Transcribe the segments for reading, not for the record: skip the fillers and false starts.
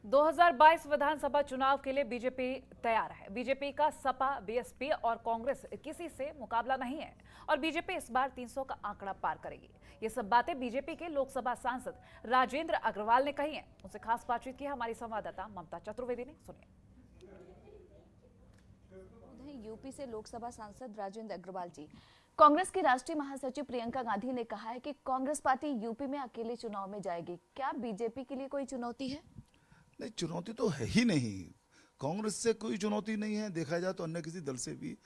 2022 विधानसभा चुनाव के लिए बीजेपी तैयार है। बीजेपी का सपा, बीएसपी और कांग्रेस किसी से मुकाबला नहीं है और बीजेपी इस बार 300 का आंकड़ा पार करेगी। ये सब बातें बीजेपी के लोकसभा सांसद राजेंद्र अग्रवाल ने कही हैं। उनसे खास बातचीत की हमारी संवाददाता ममता चतुर्वेदी ने। सुनिए। यूपी से लोकसभा सांसद राजेंद्र अग्रवाल जी। कांग्रेस की राष्ट्रीय महासचिव प्रियंका गांधी ने कहा है कि कांग्रेस पार्टी यूपी में अकेले चुनाव में जाएगी। क्या बीजेपी के लिए कोई चुनौती है? नहीं, चुनौती तो है ही नहीं। कांग्रेस से कोई चुनौती नहीं है। देखा जाए तो अन्य किसी दल से भी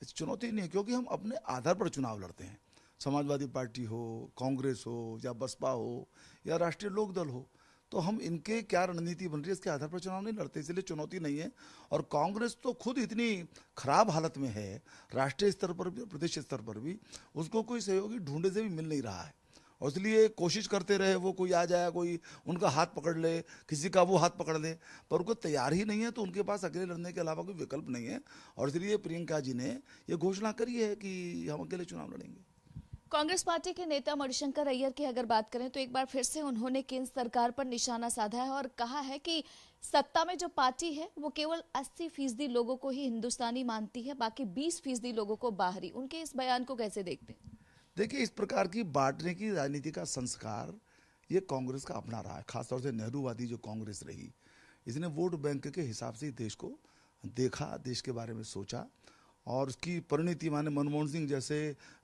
चुनौती नहीं है, क्योंकि हम अपने आधार पर चुनाव लड़ते हैं। समाजवादी पार्टी हो, कांग्रेस हो, या बसपा हो, या राष्ट्रीय लोक दल हो, तो हम इनके क्या रणनीति बन रही है इसके आधार पर चुनाव नहीं लड़ते, इसलिए चुनौती नहीं है। और कांग्रेस तो खुद इतनी खराब हालत में है, राष्ट्रीय स्तर पर भी, प्रदेश स्तर पर भी उसको कोई सहयोगी ढूंढे से भी मिल नहीं रहा है। और इसलिए कोशिश करते रहे वो, कोई आ जाए, कोई उनका हाथ पकड़ ले, किसी का वो हाथ पकड़ ले, पर उनको तैयार ही नहीं है। तो उनके पास अकेले लड़ने के अलावा कोई विकल्प नहीं है। और इसलिए प्रियंका जी ने ये घोषणा करी है कि हम अकेले चुनाव लड़ेंगे। कांग्रेस पार्टी के नेता मणिशंकर अय्यर की अगर बात करें तो एक बार फिर से उन्होंने केंद्र सरकार पर निशाना साधा है और कहा है कि सत्ता में जो पार्टी है वो केवल 80% लोगों को ही हिंदुस्तानी मानती है, बाकी 20% लोगों को बाहरी। उनके इस बयान को कैसे देखते हैं? देखिए, इस प्रकार की बांटने की राजनीति का संस्कार ये कांग्रेस का अपना रहा है। खासतौर से नेहरूवादी जो कांग्रेस रही, इसने वोट बैंक के हिसाब से देश को देखा, देश के बारे में सोचा, और उसकी परिणति माने मनमोहन सिंह जैसे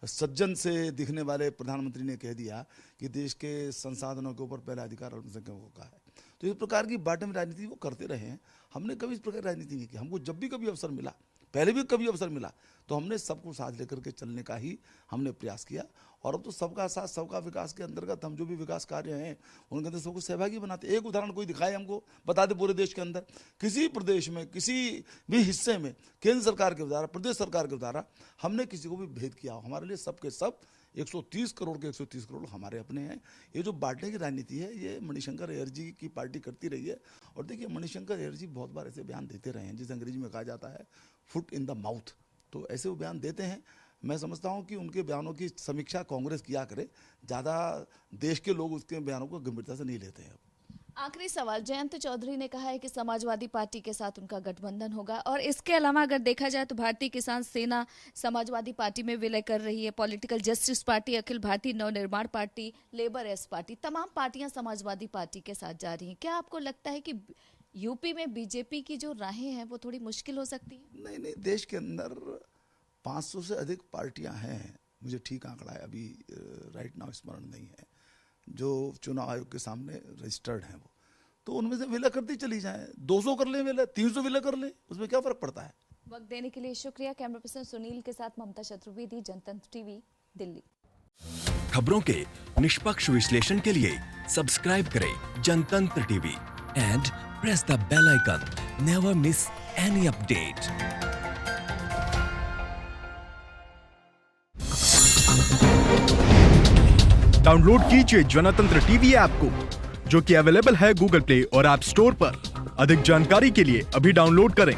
सज्जन से दिखने वाले प्रधानमंत्री ने कह दिया कि देश के संसाधनों के ऊपर पहला अधिकार अल्पसंख्यकों का है। तो इस प्रकार की बांटने राजनीति वो करते रहे हैं। हमने कभी इस प्रकार राजनीति नहीं की। हमको जब भी कभी अवसर मिला, पहले भी कभी अवसर मिला, तो हमने सबको साथ लेकर के चलने का ही हमने प्रयास किया। और अब तो सबका साथ सबका विकास के अंतर्गत हम जो भी विकास कार्य हैं उनके अंदर सबको सहभागी बनाते। एक उदाहरण कोई दिखाए हमको, बता दे पूरे देश के अंदर किसी प्रदेश में, किसी भी हिस्से में केंद्र सरकार के द्वारा, प्रदेश सरकार के द्वारा हमने किसी को भी भेद किया हो। हमारे लिए सबके सब 130 करोड़ के 130 करोड़ हमारे अपने हैं। ये जो बांटने की राजनीति है ये मणिशंकर अय्यर जी की पार्टी करती रही है। और देखिए, मणिशंकर अय्यर जी बहुत बार ऐसे बयान देते रहे हैं जिसे अंग्रेजी में कहा जाता है फुट इन द माउथ। तो ऐसे वो बयान देते हैं। मैं समझता हूं कि उनके बयानों की समीक्षा कांग्रेस किया करे, ज़्यादा देश के लोग उसके बयानों को गंभीरता से नहीं लेते हैं। आखिरी सवाल, जयंत चौधरी ने कहा है कि समाजवादी पार्टी के साथ उनका गठबंधन होगा और इसके अलावा अगर देखा जाए तो भारतीय किसान सेना समाजवादी पार्टी में विलय कर रही है, political justice party, Akhil Bharatiya Navnirman party, labour S party, तमाम पार्टियां समाजवादी पार्टी के साथ जा रही हैं। क्या आपको लगता है कि यूपी में बीजेपी की जो राहें हैं वो थोड़ी मुश्किल हो सकती है? नहीं, देश के अंदर 500 से अधिक पार्टियां हैं। मुझे ठीक आंकड़ा है अभी राइट नाउ स्मरण नहीं है, जो चुनाव आयोग के सामने रजिस्टर्ड हैं वो। तो उनमें से विलय करती चली जाए, 200 कर ले विलय, 300 विलय कर ले, उसमें क्या फर्क पड़ता है? वक्त देने के लिए शुक्रिया। कैमरा पर्सन सुनील के साथ ममता चतुर्वेदी, जनतंत्र टीवी, दिल्ली। खबरों के निष्पक्ष विश्लेषण के लिए सब्सक्राइब करें Jantantra TV and press the bell icon. Never miss any update. Download कीजिए जनतंत्र टीवी ऐप को, जो कि अवेलेबल है गूगल प्ले और ऐप स्टोर पर। अधिक जानकारी के लिए अभी डाउनलोड करें।